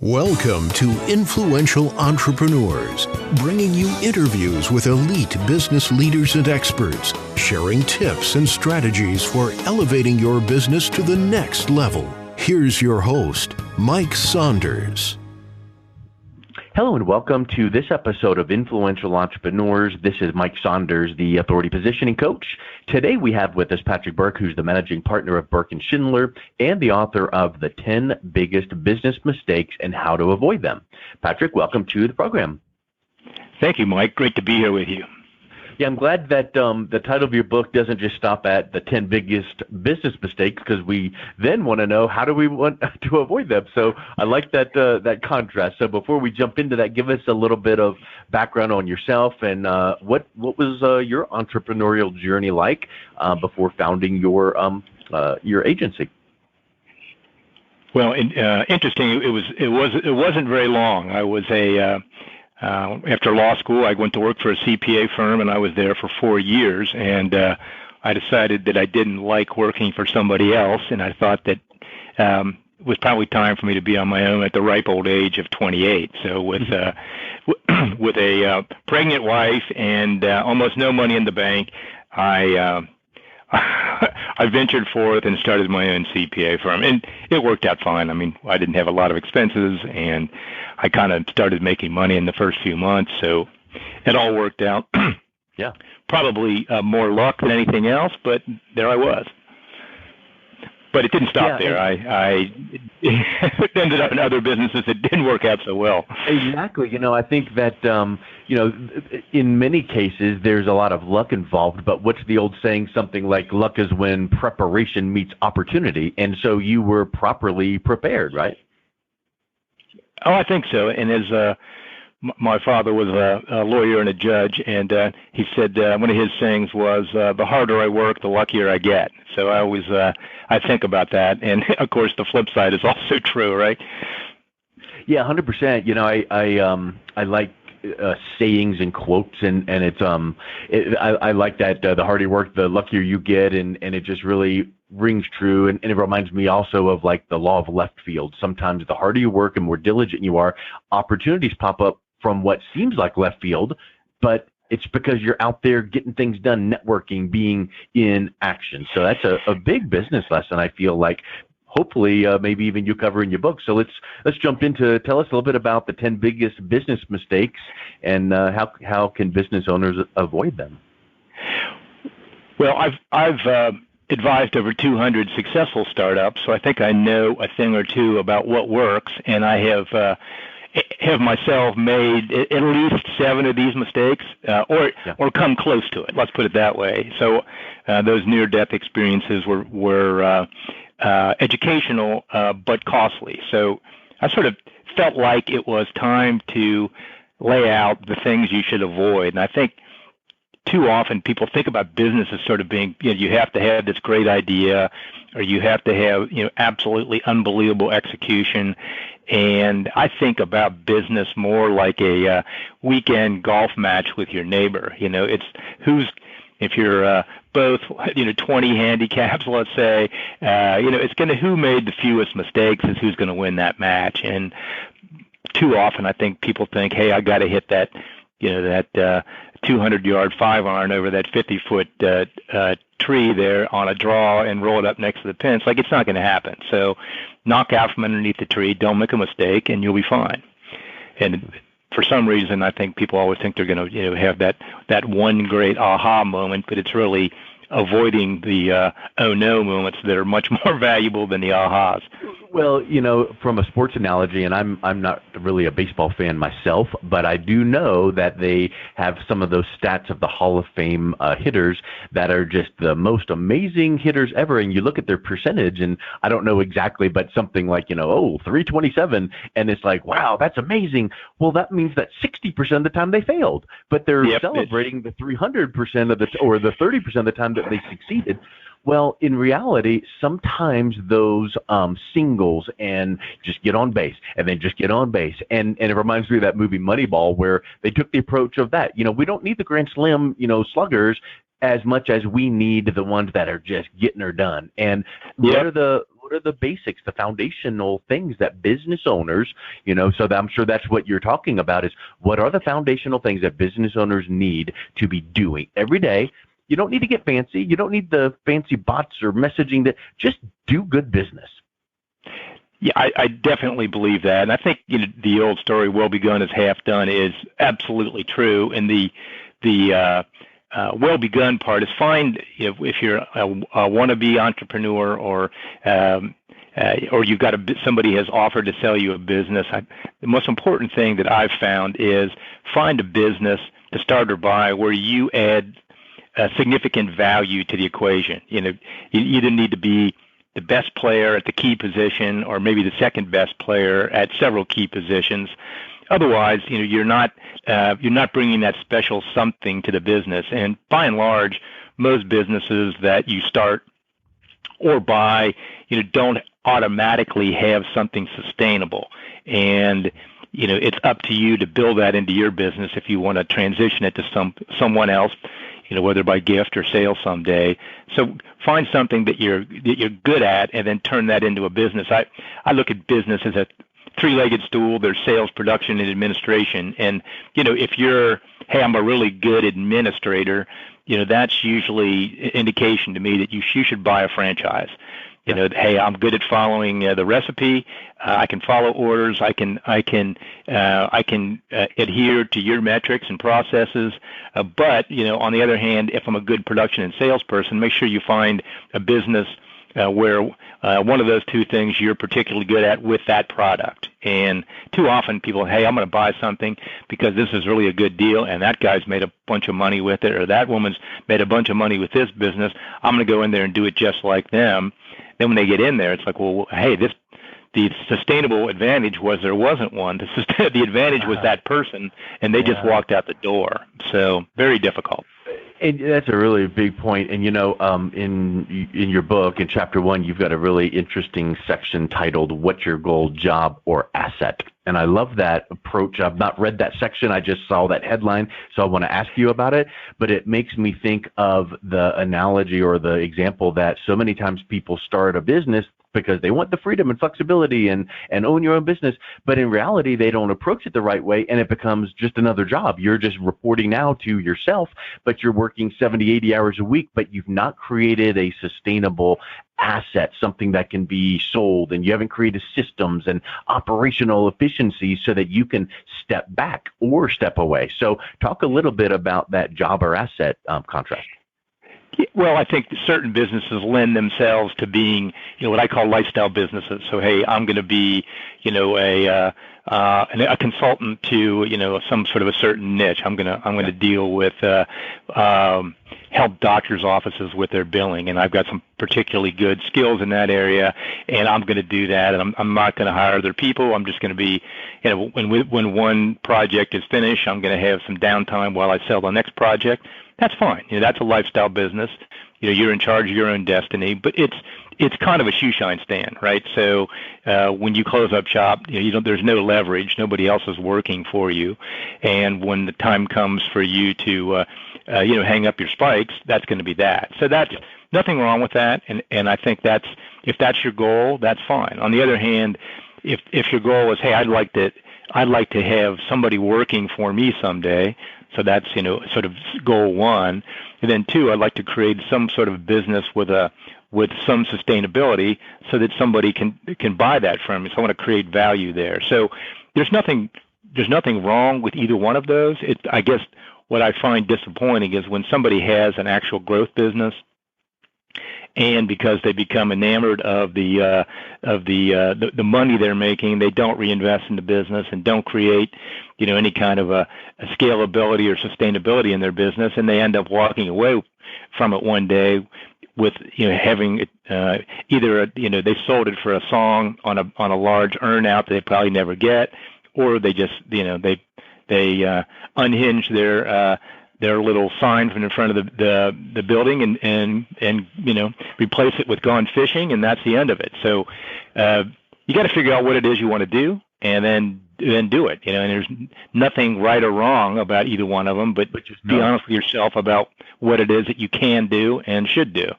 Welcome to Influential Entrepreneurs, bringing you interviews with elite business leaders and experts, sharing tips and strategies for elevating your business to the next level. Here's your host, Mike Saunders. Hello and welcome to this episode of Influential Entrepreneurs. This is Mike Saunders, the Authority Positioning Coach. Today we have with us Patrick Burke, who's the managing partner of Burke and Schindler and the author of The 10 Biggest Business Mistakes and How to Avoid Them. Patrick, welcome to the program. Thank you, Mike. Great to be here with you. Yeah, I'm glad that the title of your book doesn't just stop at the 10 biggest business mistakes, because we then want to know how do we want to avoid them. So I like that contrast. So before we jump into that, give us a little bit of background on yourself and what was your entrepreneurial journey like before founding your agency. Well, interesting. It wasn't very long. I was after law school, I went to work for a CPA firm, and I was there for 4 years. And I decided that I didn't like working for somebody else, and I thought that it was probably time for me to be on my own at the ripe old age of 28. So with a pregnant wife and almost no money in the bank, I ventured forth and started my own CPA firm, and it worked out fine. I mean, I didn't have a lot of expenses, and I kind of started making money in the first few months, so it all worked out. Yeah. Probably more luck than anything else, but there I was. But it didn't stop there. I ended up in other businesses that didn't work out so well. Exactly. I think that, in many cases, there's a lot of luck involved, but what's the old saying? Something like luck is when preparation meets opportunity. And so you were properly prepared, right? Oh, I think so. And as my father was a lawyer and a judge, and he said one of his sayings was, the harder I work, the luckier I get. So I always I think about that. And, of course, the flip side is also true, right? Yeah, 100%. I like sayings and quotes, and it's I like that the harder you work, the luckier you get, and it just really rings true, and it reminds me also of like the law of left field. Sometimes the harder you work and more diligent you are, opportunities pop up from what seems like left field, but it's because you're out there getting things done, networking, being in action. So that's a big business lesson, I feel like. Hopefully, maybe even you cover in your book. So let's jump into, tell us a little bit about the 10 biggest business mistakes and how can business owners avoid them? Well, I've advised over 200 successful startups, so I think I know a thing or two about what works, and I have myself made at least 7 of these mistakes, or come close to it. Let's put it that way. So those near-death experiences were educational but costly. So I sort of felt like it was time to lay out the things you should avoid, and I think too often people think about business as sort of being, you have to have this great idea, or you have to have, absolutely unbelievable execution. And I think about business more like a weekend golf match with your neighbor. If you're both, 20 handicaps, let's say, it's going to who made the fewest mistakes is who's going to win that match. And too often I think people think, hey, I got to hit that, that 200-yard 5-iron over that 50-foot tree there on a draw and roll it up next to the pin. It's like it's not going to happen. So knock out from underneath the tree, don't make a mistake, and you'll be fine. And for some reason, I think people always think they're going to have that one great aha moment, but it's really avoiding the oh no moments that are much more valuable than the ahas. Well, from a sports analogy, and I'm not really a baseball fan myself, but I do know that they have some of those stats of the Hall of Fame hitters that are just the most amazing hitters ever. And you look at their percentage, and I don't know exactly, but something like, 327, and it's like, wow, that's amazing. Well, that means that 60% of the time they failed, but they're celebrating the 300% or the 30% of the time that they succeeded. Well, in reality, sometimes those singles and just get on base and then just get on base. And it reminds me of that movie Moneyball, where they took the approach of that. We don't need the Grand Slam, sluggers as much as we need the ones that are just getting her done. And what are the what are the basics, the foundational things that business owners, so that I'm sure that's what you're talking about, is what are the foundational things that business owners need to be doing every day. You don't need to get fancy. You don't need the fancy bots or messaging. That just do good business. Yeah, I definitely believe that. And I think the old story, well begun is half done, is absolutely true. And the well begun part is find, if you're a wannabe entrepreneur or you've got somebody has offered to sell you a business. The most important thing that I've found is find a business to start or buy where you add significant value to the equation. You either need to be the best player at the key position or maybe the second best player at several key positions. Otherwise, you're not bringing that special something to the business. And by and large, most businesses that you start or buy, don't automatically have something sustainable. And it's up to you to build that into your business if you want to transition it to someone else, whether by gift or sale someday. So find something that you're good at and then turn that into a business. I look at business as a three-legged stool. There's sales, production, and administration. And, if you're, hey, I'm a really good administrator, that's usually an indication to me that you should buy a franchise. Hey, I'm good at following the recipe. I can follow orders. I can adhere to your metrics and processes. But on the other hand, if I'm a good production and salesperson, make sure you find a business where one of those two things you're particularly good at with that product. And too often people, hey, I'm going to buy something because this is really a good deal, and that guy's made a bunch of money with it, or that woman's made a bunch of money with this business. I'm going to go in there and do it just like them. Then when they get in there, it's like, well, hey, the sustainable advantage was there wasn't one. The advantage was that person, and they just walked out the door. So very difficult. And that's a really big point. And, in your book, in Chapter 1, you've got a really interesting section titled, What's Your Goal, Job, or Asset? And I love that approach. I've not read that section. I just saw that headline, so I want to ask you about it. But it makes me think of the analogy or the example that so many times people start a business because they want the freedom and flexibility and own your own business. But in reality, they don't approach it the right way, and it becomes just another job. You're just reporting now to yourself, but you're working 70, 80 hours a week, but you've not created a sustainable asset, something that can be sold, and you haven't created systems and operational efficiencies so that you can step back or step away. So talk a little bit about that job or asset contrast. Well, I think certain businesses lend themselves to being, what I call lifestyle businesses. So, hey, I'm going to be, a consultant to, some sort of a certain niche. I'm going to deal with, help doctors' offices with their billing, and I've got some particularly good skills in that area, and I'm going to do that. And I'm not going to hire other people. I'm just going to be, when one project is finished, I'm going to have some downtime while I sell the next project. That's fine. That's a lifestyle business. You're in charge of your own destiny, but it's kind of a shoe shine stand, right? So when you close up shop, there's no leverage. Nobody else is working for you, and when the time comes for you to hang up your spikes, that's going to be that. So that's nothing wrong with that, and I think if that's your goal, that's fine. On the other hand, if your goal is, hey, I'd like to have somebody working for me someday. So that's, sort of goal one. And then two, I'd like to create some sort of business with some sustainability so that somebody can buy that from me. So I want to create value there. So there's nothing wrong with either one of those. I guess what I find disappointing is when somebody has an actual growth business, and because they become enamored of the money they're making, they don't reinvest in the business and don't create, any kind of a scalability or sustainability in their business, and they end up walking away from it one day with having either they sold it for a song on a large earn out that they probably never get, or they just they unhinge their little sign from in front of the building and replace it with gone fishing, and that's the end of it. So you got to figure out what it is you want to do, and then do it. And there's nothing right or wrong about either one of them, but just be honest with yourself about what it is that you can do and should do.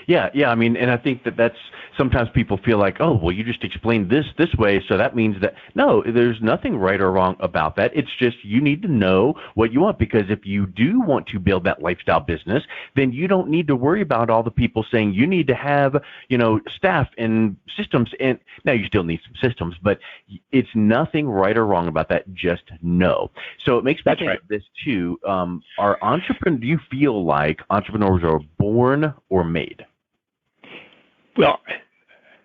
Yeah. I mean, and I think that that's sometimes people feel like, oh, well, you just explained this way, so that means that no, there's nothing right or wrong about that. It's just you need to know what you want, because if you do want to build that lifestyle business, then you don't need to worry about all the people saying you need to have, staff and systems. And now you still need some systems, but it's nothing right or wrong about that. Just know. So it makes me think of this too. Do you feel like entrepreneurs are born or made? Well,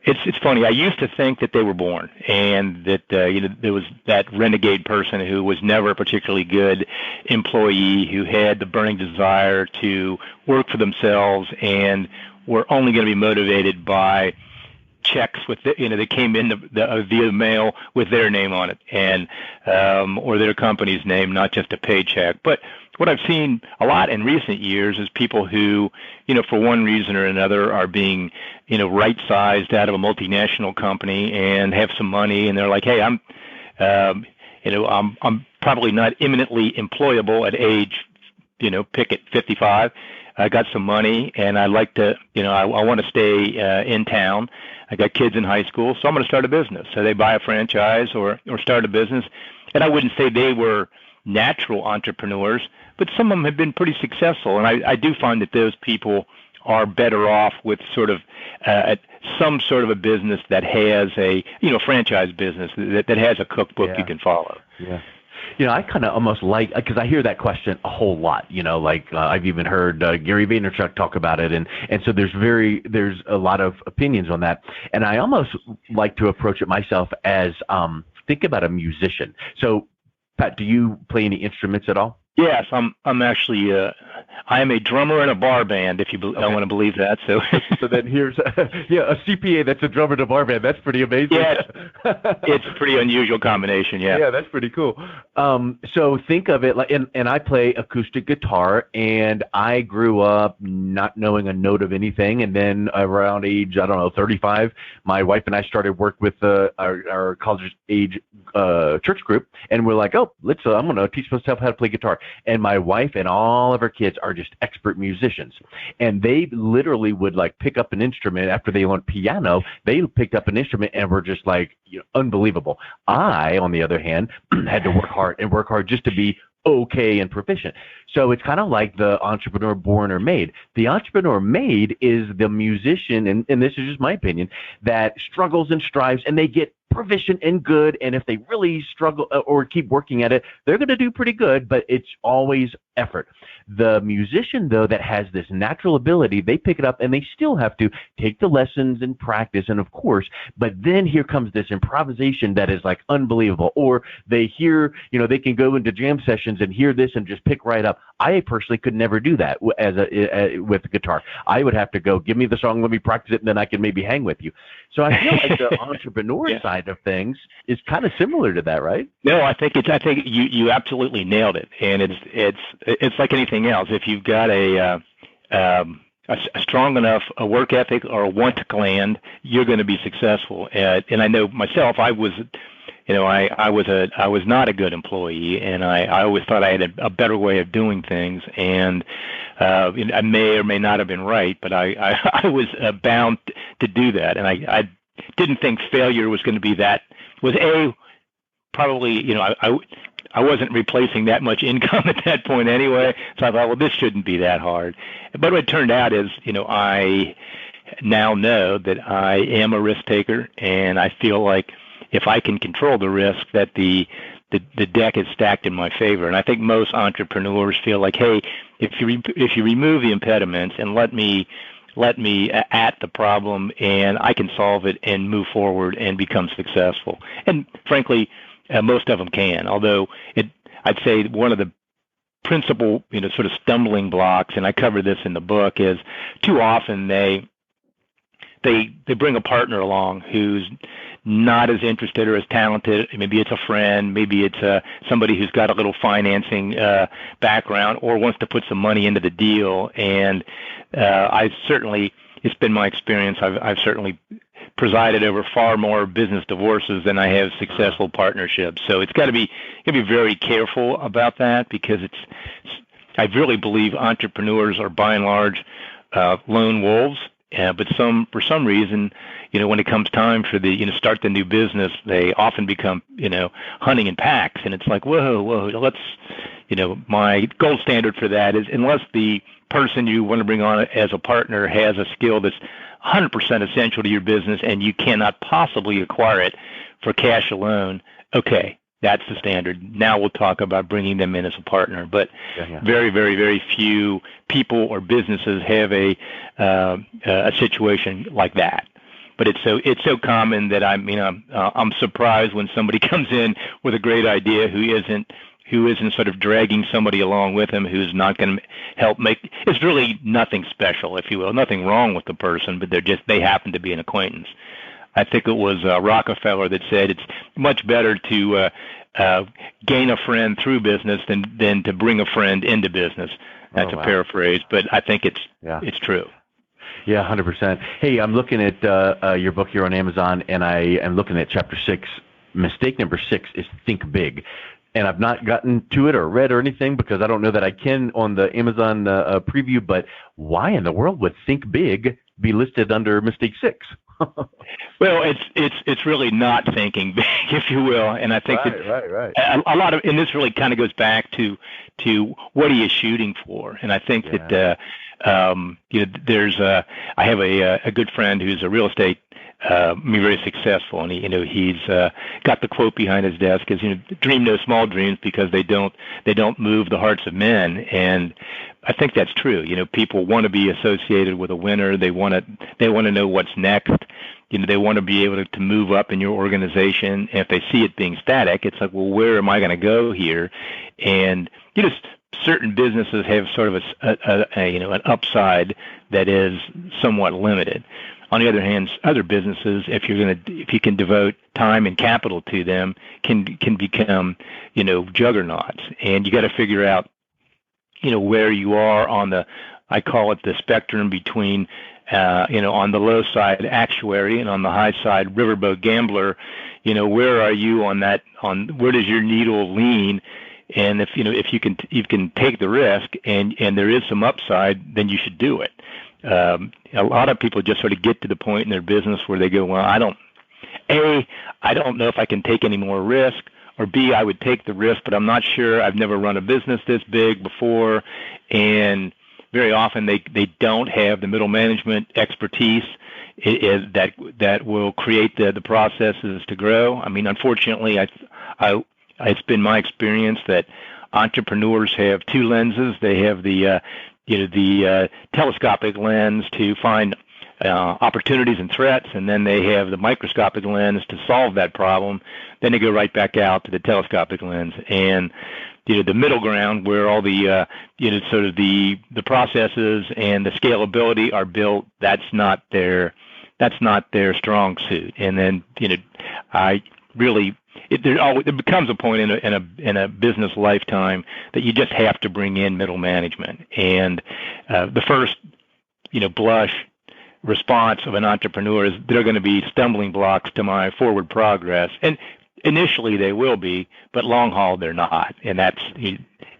it's funny. I used to think that they were born, and that there was that renegade person who was never a particularly good employee, who had the burning desire to work for themselves, and were only going to be motivated by checks with that came in via mail with their name on it, and or their company's name, not just a paycheck. But what I've seen a lot in recent years is people who, for one reason or another, are being, right-sized out of a multinational company and have some money, and they're like, hey, I'm probably not imminently employable at age, pick it 55. I got some money, and I like to, I want to stay in town. I got kids in high school, so I'm going to start a business. So they buy a franchise or start a business. And I wouldn't say they were natural entrepreneurs, but some of them have been pretty successful. And I do find that those people are better off with sort of some sort of a business that has a, franchise business that has a cookbook you can follow. Yeah. I kind of almost like, because I hear that question a whole lot, I've even heard Gary Vaynerchuk talk about it. And so there's a lot of opinions on that. And I almost like to approach it myself as, think about a musician. So Pat, do you play any instruments at all? Yes, I'm actually I am a drummer in a bar band, if you don't want to believe that. So then here's a CPA that's a drummer in a bar band. That's pretty amazing. Yeah, it's a pretty unusual combination. Yeah. Yeah, that's pretty cool. So think of it like, and I play acoustic guitar, and I grew up not knowing a note of anything, and then around age 35, my wife and I started work with our college age church group, and we're like, I'm going to teach myself how to play guitar. And my wife and all of her kids are just expert musicians. And they literally would pick up an instrument after they learned piano. They picked up an instrument and were just unbelievable. I, on the other hand, had to work hard just to be okay and proficient. So it's kind of like the entrepreneur born or made. The entrepreneur made is the musician, and this is just my opinion, that struggles and strives, and they get proficient and good, and if they really struggle or keep working at it, they're going to do pretty good, but it's always effort. The musician, though, that has this natural ability, they pick it up, and they still have to take the lessons and practice, and of course, but then here comes this improvisation that is unbelievable, or they hear, they can go into jam sessions and hear this and just pick right up. I personally could never do that with the guitar. I would have to go, give me the song, let me practice it, and then I can maybe hang with you. So I feel like the entrepreneur side of things is kind of similar to that, right? No, I think you absolutely nailed it, and it's like anything else. If you've got a strong enough work ethic or a want to gland, you're going to be successful. And I know myself, I was not a good employee, and I always thought I had a better way of doing things, and I may or may not have been right, but I was bound to do that, and I didn't think failure was going to be that. Probably, I wasn't replacing that much income at that point anyway, so I thought, well, this shouldn't be that hard. But what it turned out is, I now know that I am a risk taker, and I feel like if I can control the risk, that the deck is stacked in my favor. And I think most entrepreneurs feel like, hey, if you remove the impediments and let me at the problem, and I can solve it and move forward and become successful. And frankly, most of them can. Although I'd say one of the principal, sort of stumbling blocks, and I cover this in the book, is too often they bring a partner along who's not as interested or as talented. Maybe it's a friend, maybe it's somebody who's got a little financing background or wants to put some money into the deal. And it's been my experience, I've certainly presided over far more business divorces than I have successful partnerships. So it's got to be very careful about that, because I really believe entrepreneurs are by and large lone wolves, But for some reason, when it comes time for the start the new business, they often become hunting in packs, and it's like whoa, let's my gold standard for that is unless the person you want to bring on as a partner has a skill that's 100% essential to your business and you cannot possibly acquire it for cash alone, okay, that's the standard. Now we'll talk about bringing them in as a partner. But very, very, very few people or businesses have a situation like that. But it's so common that I'm surprised when somebody comes in with a great idea who isn't sort of dragging somebody along with him who's not going to help make. It's really nothing special, if you will, nothing wrong with the person, but they happen to be an acquaintance. I think it was Rockefeller that said it's much better to gain a friend through business than to bring a friend into business. That's a paraphrase, but I think it's true. Yeah, 100%. Hey, I'm looking at your book here on Amazon, and I am looking at chapter 6. Mistake number 6 is think big. And I've not gotten to it or read or anything because I don't know that I can on the Amazon preview, but why in the world would think big be listed under mistake 6? Well, it's really not thinking big, if you will, and I think right. A lot of, and this really kind of goes back to what are you shooting for, and I think that there's I have a good friend who's a real estate very successful, and he's got the quote behind his desk is dream no small dreams because they don't move the hearts of men, and I think that's true. People want to be associated with a winner. They want to know what's next. They want to be able to move up in your organization. And if they see it being static, it's like, well, where am I going to go here? And certain businesses have sort of an upside that is somewhat limited. On the other hand, other businesses, if you can devote time and capital to them, can become juggernauts. And you got to figure out where you are on I call it the spectrum between on the low side actuary and on the high side riverboat gambler. Where are you on that? On where does your needle lean? And if you can take the risk and there is some upside, then you should do it. A lot of people just sort of get to the point in their business where they go, well, I don't know if I can take any more risk, or B, I would take the risk, but I'm not sure. I've never run a business this big before, and very often they don't have the middle management expertise that will create the processes to grow. I mean, unfortunately, it's been my experience that entrepreneurs have two lenses. They have the telescopic lens to find opportunities and threats, and then they have the microscopic lens to solve that problem. Then they go right back out to the telescopic lens, and the middle ground where all the sort of the processes and the scalability are built. That's not their strong suit. And then there becomes a point in a business lifetime that you just have to bring in middle management. And the first blush response of an entrepreneur is they're going to be stumbling blocks to my forward progress. And initially they will be, but long haul they're not. And that's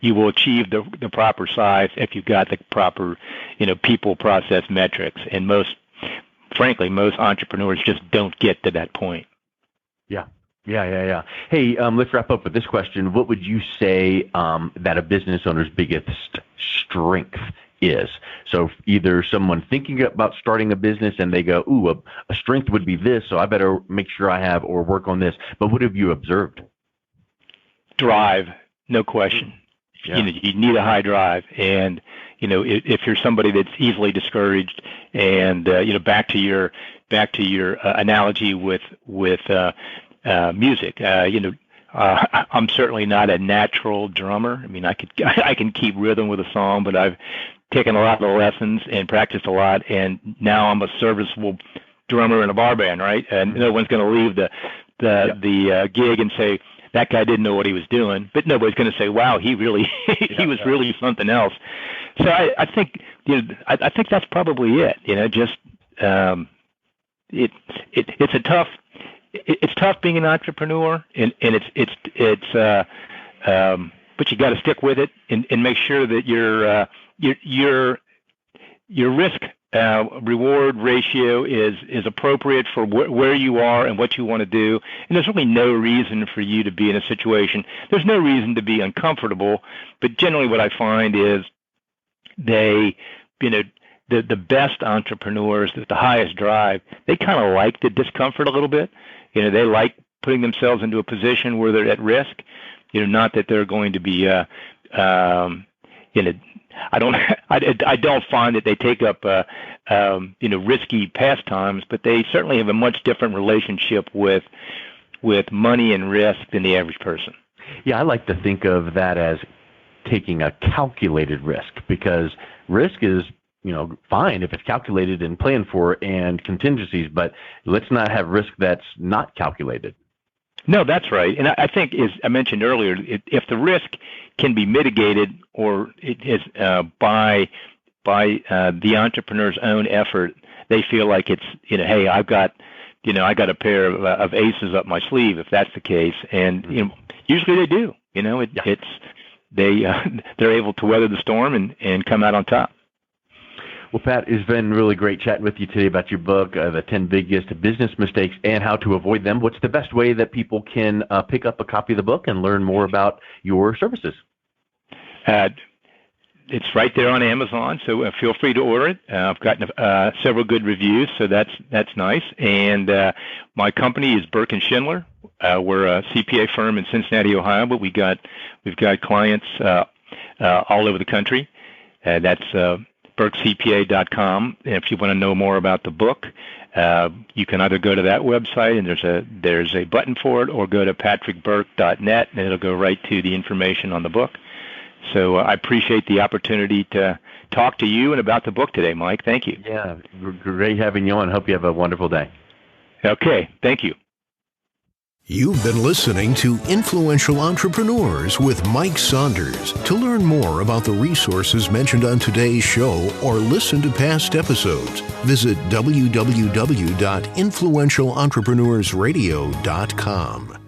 you will achieve the proper size if you've got the proper people process metrics. And most entrepreneurs just don't get to that point. Yeah. Hey, let's wrap up with this question. What would you say that a business owner's biggest strength is? So either someone thinking about starting a business and they go, ooh, a strength would be this, so I better make sure I have or work on this. But what have you observed? Drive, no question. Yeah. You need a high drive. And, if you're somebody that's easily discouraged and, back to your analogy with music, I'm certainly not a natural drummer. I mean, I can keep rhythm with a song, but I've taken a lot of lessons and practiced a lot, and now I'm a serviceable drummer in a bar band, right? And no one's going to leave the gig and say that guy didn't know what he was doing, but nobody's going to say, wow, he really he was really something else. So I think I think that's probably it. It's tough being an entrepreneur, and but you got to stick with it and make sure that your risk reward ratio is appropriate for where you are and what you want to do, and there's really no reason for you to be in a situation. There's no reason to be uncomfortable, but generally what I find is the best entrepreneurs with the highest drive, they kind of like the discomfort a little bit. They like putting themselves into a position where they're at risk. Not that they're going to be I don't find that they take up risky pastimes, but they certainly have a much different relationship with money and risk than the average person. Yeah, I like to think of that as taking a calculated risk, because risk is fine if it's calculated and planned for and contingencies, but let's not have risk that's not calculated. No, that's right. And I think, as I mentioned earlier, if the risk can be mitigated or it is by the entrepreneur's own effort, they feel like it's hey, I got a pair of aces up my sleeve if that's the case, and usually they do. They're able to weather the storm and come out on top. Well, Pat, it's been really great chatting with you today about your book, The 10 Biggest Business Mistakes and How to Avoid Them. What's the best way that people can pick up a copy of the book and learn more about your services? It's right there on Amazon, so feel free to order it. I've gotten several good reviews, so that's nice. And my company is Burke and Schindler. We're a CPA firm in Cincinnati, Ohio, but we've got clients all over the country. That's BurkeCPA.com. If you want to know more about the book, you can either go to that website and there's a button for it, or go to patrickburke.net and it'll go right to the information on the book. So I appreciate the opportunity to talk to you and about the book today, Mike. Thank you. Yeah, great having you on. Hope you have a wonderful day. Okay, thank you. You've been listening to Influential Entrepreneurs with Mike Saunders. To learn more about the resources mentioned on today's show or listen to past episodes, visit www.influentialentrepreneurssradio.com.